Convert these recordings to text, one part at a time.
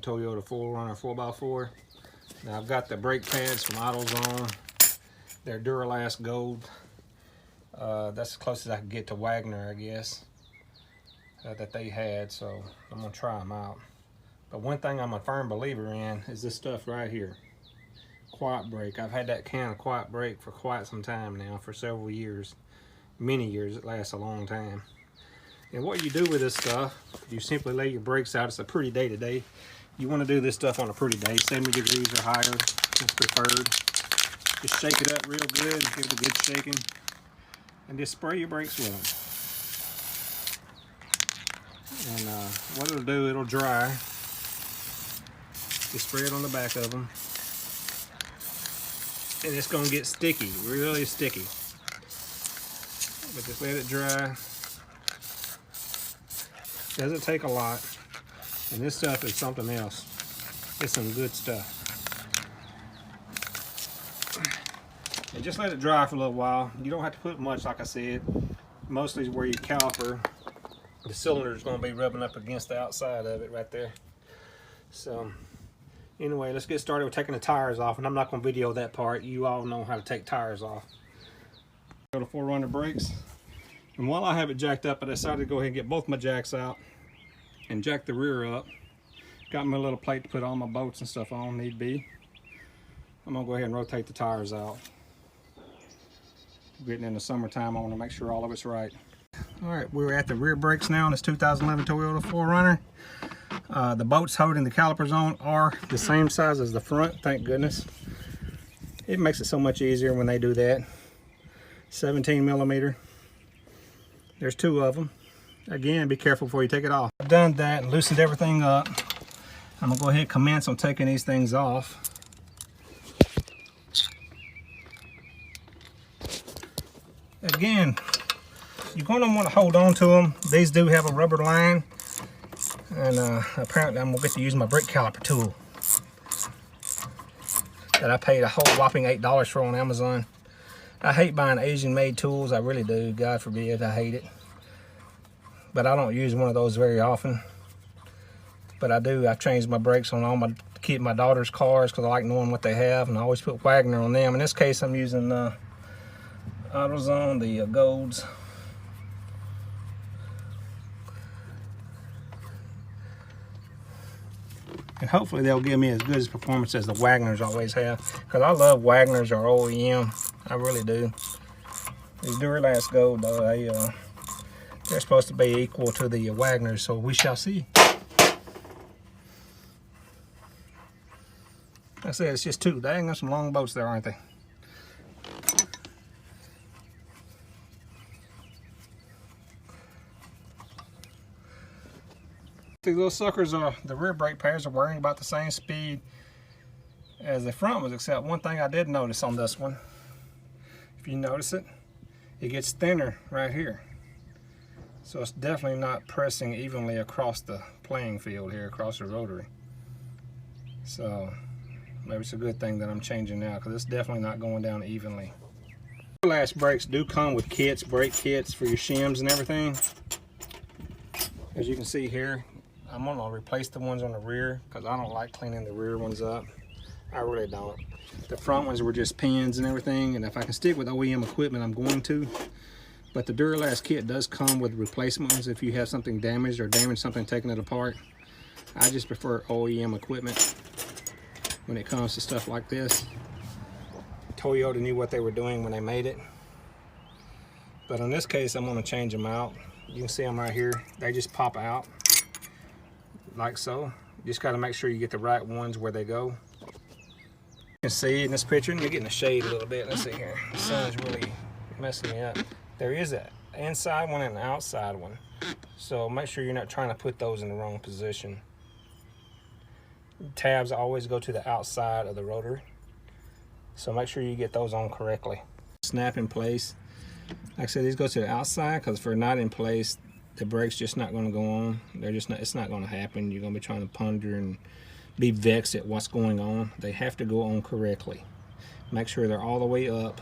Toyota 4Runner 4x4. Now I've got the brake pads from AutoZone. They're Duralast Gold. That's as close as I can get to Wagner, I guess, that they had, so I'm gonna try them out. But one thing I'm a firm believer in is this stuff right here, Quiet Brake. I've had that can of Quiet Brake for quite some time now, for several years, many years. It lasts a long time. And what you do with this stuff, you simply lay your brakes out. It's a pretty day today. You want to do this stuff on a pretty day, 70 degrees or higher is preferred. Just shake it up real good, give it a good shaking, and just spray your brakes with them. And what it'll do, it'll dry. Just spray it on the back of them, and it's going to get sticky, really sticky. But just let it dry. Doesn't take a lot, and this stuff is something else. It's some good stuff. And just let it dry for a little while. You don't have to put much, like I said. Mostly where your caliper, the cylinder is going to be rubbing up against the outside of it right there. So anyway, let's get started with taking the tires off, and I'm not going to video that part. You all know how to take tires off. Go to 4Runner brakes. And while I have it jacked up, I decided to go ahead and get both my jacks out and jack the rear up. Got me a little plate to put all my bolts and stuff on, need be. I'm gonna go ahead and rotate the tires out. Getting in the summertime, I wanna make sure all of it's right. All right, we're at the rear brakes now on this 2011 Toyota 4Runner. The bolts holding the calipers on are the same size as the front, thank goodness. It makes it so much easier when they do that. 17 millimeter. There's two of them. Again, be careful before you take it off. I've done that and loosened everything up. I'm gonna go ahead and commence on taking these things off. Again, you're gonna want to hold on to them. These do have a rubber line, and apparently I'm gonna get to use my brake caliper tool that I paid a whole whopping $8 for on Amazon. I hate buying Asian-made tools, I really do. God forbid, I hate it. But I don't use one of those very often. But I do. I've changed my brakes on all my daughter's cars because I like knowing what they have, and I always put Wagner on them. In this case, I'm using AutoZone, the Golds. And hopefully they'll give me as good as performance as the Wagners always have. Because I love Wagners or OEM. I really do. These Duralast Gold, though, they're supposed to be equal to the Wagners, so we shall see. Like I said, it's just two. Dang, there's some long bolts there, aren't they? These little suckers the rear brake pads are wearing about the same speed as the front ones, except one thing I did notice on this one. If you notice it, it gets thinner right here. So it's definitely not pressing evenly across the playing field here, across the rotary. So maybe it's a good thing that I'm changing now, because it's definitely not going down evenly. Duralast brakes do come with kits, brake kits for your shims and everything. As you can see here, I'm gonna replace the ones on the rear because I don't like cleaning the rear ones up. I really don't. The front ones were just pins and everything, and if I can stick with OEM equipment, I'm going to. But the Duralast kit does come with replacement ones if you have something damaged or damaged something taking it apart. I just prefer OEM equipment when it comes to stuff like this. Toyota knew what they were doing when they made it. But in this case, I'm gonna change them out. You can see them right here. They just pop out like so. You just gotta make sure you get the right ones where they go. You can see in this picture, let me get in the shade a little bit. Let's see here. The sun's really messing me up. There is an inside one and an outside one. So make sure you're not trying to put those in the wrong position. Tabs always go to the outside of the rotor. So make sure you get those on correctly. Snap in place. Like I said, these go to the outside because if they're not in place, the brake's just not going to go on. They're just not, it's not going to happen. You're going to be trying to ponder and be vexed at what's going on. They have to go on correctly. Make sure they're all the way up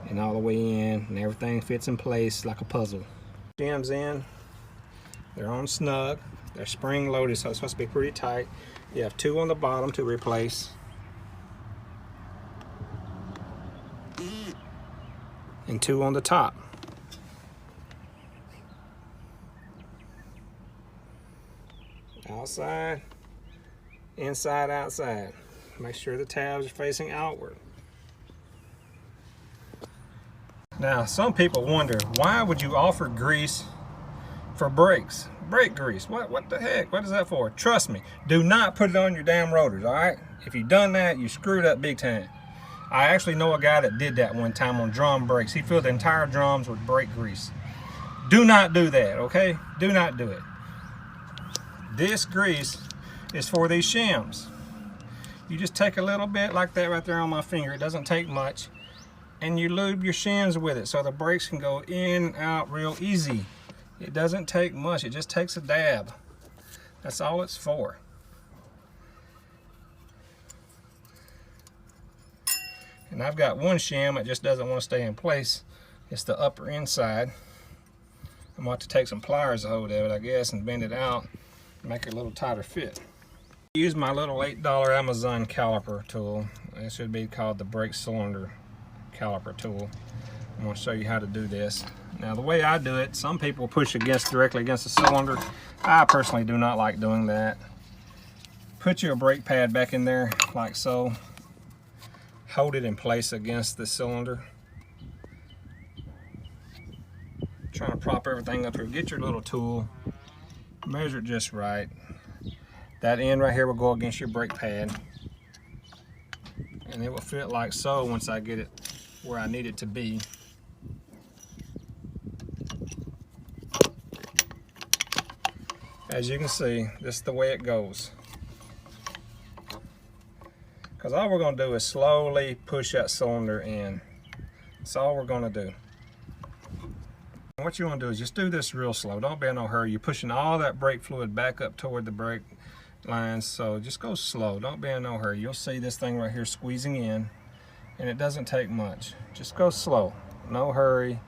and all the way in, and everything fits in place like a puzzle. Shims in, they're on snug. They're spring loaded, so it's supposed to be pretty tight. You have 2 on the bottom to replace. And 2 on the top. Outside, inside, outside. Make sure the tabs are facing outward. Now, some people wonder, why would you offer grease for brakes? Brake grease, what the heck? What is that for? Trust me, do not put it on your damn rotors, all right? If you've done that, you screwed up big time. I actually know a guy that did that one time on drum brakes. He filled the entire drums with brake grease. Do not do that, okay? Do not do it. This grease is for these shims. You just take a little bit like that right there on my finger. It doesn't take much. And you lube your shims with it so the brakes can go in and out real easy. It doesn't take much. It just takes a dab. That's all it's for. And I've got one shim that just doesn't want to stay in place. It's the upper inside. I'm going to have to take some pliers to hold of it, I guess, and bend it out. Make it a little tighter fit. Use my little $8 Amazon caliper tool. It should be called the brake cylinder caliper tool. I'm going to show you how to do this. Now the way I do it, some people push directly against the cylinder. I personally do not like doing that. Put your brake pad back in there like so. Hold it in place against the cylinder. Trying to prop everything up here. Get your little tool. Measure it just right. That end right here will go against your brake pad. And it will fit like so once I get it where I need it to be. As you can see, this is the way it goes. Because all we're going to do is slowly push that cylinder in. That's all we're going to do. What you want to do is just do this real slow. Don't be in no hurry. You're pushing all that brake fluid back up toward the brake lines, so just go slow. Don't be in no hurry. You'll see this thing right here squeezing in, and it doesn't take much. Just go slow. No hurry.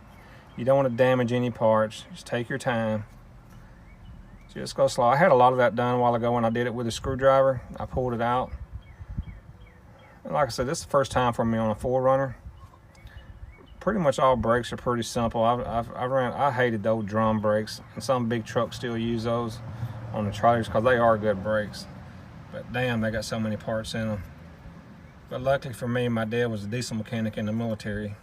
You don't want to damage any parts. Just take your time. Just go slow. I had a lot of that done a while ago when I did it with a screwdriver. I pulled it out. And like I said, this is the first time for me on a 4Runner. Pretty much all brakes are pretty simple. I hated the old drum brakes, and some big trucks still use those on the trailers because they are good brakes. But damn, they got so many parts in them. But luckily for me, my dad was a diesel mechanic in the military.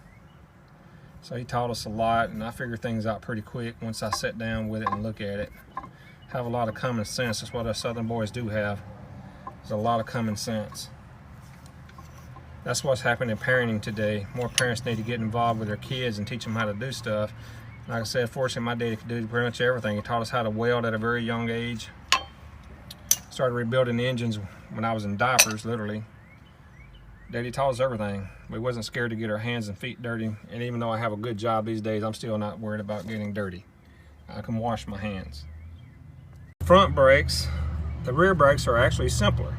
So he taught us a lot, and I figured things out pretty quick once I sat down with it and look at it. Have a lot of common sense. That's what us Southern boys do have. There's a lot of common sense. That's what's happening in parenting today. More parents need to get involved with their kids and teach them how to do stuff. Like I said, fortunately, my daddy could do pretty much everything. He taught us how to weld at a very young age. Started rebuilding the engines when I was in diapers, literally. Daddy taught us everything. We wasn't scared to get our hands and feet dirty. And even though I have a good job these days, I'm still not worried about getting dirty. I can wash my hands. Front brakes, the rear brakes are actually simpler.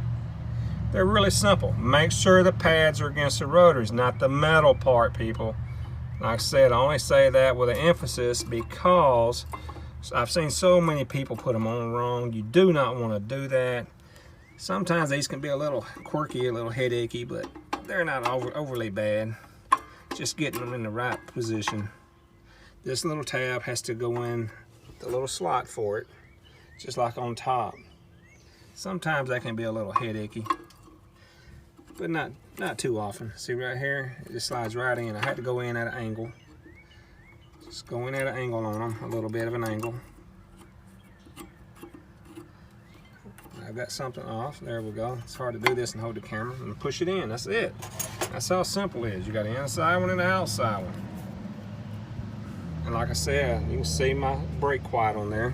They're really simple. Make sure the pads are against the rotors, not the metal part, people. Like I said, I only say that with an emphasis because I've seen so many people put them on wrong. You do not want to do that. Sometimes these can be a little quirky, a little headachy, but they're not overly bad. Just getting them in the right position. This little tab has to go in the little slot for it, just like on top. Sometimes that can be a little headachy, but not too often. See right here, it just slides right in. I had to go in at an angle. Just go in at an angle on them, a little bit of an angle. I've got something off. There we go. It's hard to do this and hold the camera and push it in. That's it. That's how simple it is. You got an inside one and an outside one. And like I said, you can see my brake quiet on there.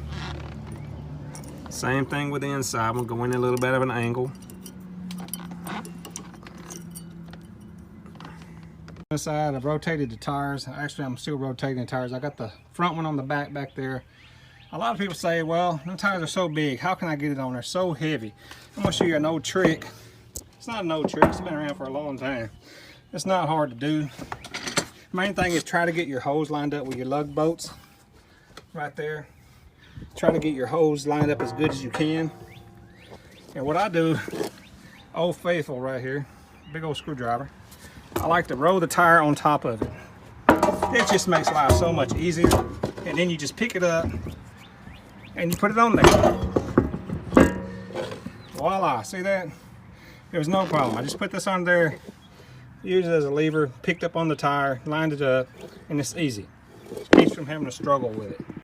Same thing with the inside one. Go in a little bit of an angle. This side, I've rotated the tires. Actually, I'm still rotating the tires. I got the front one on the back there. A lot of people say, well, the tires are so big. How can I get it on there? So heavy. I'm gonna show you an old trick. It's not an old trick. It's been around for a long time. It's not hard to do. Main thing is try to get your hose lined up with your lug bolts right there. try to get your hose lined up as good as you can. And what I do, Old Faithful right here, big old screwdriver, I like to roll the tire on top of it. It just makes life so much easier. And then you just pick it up and you put it on there. Voila, see that? There was no problem. I just put this on there, used it as a lever, picked up on the tire, lined it up, and it's easy. It keeps from having to struggle with it.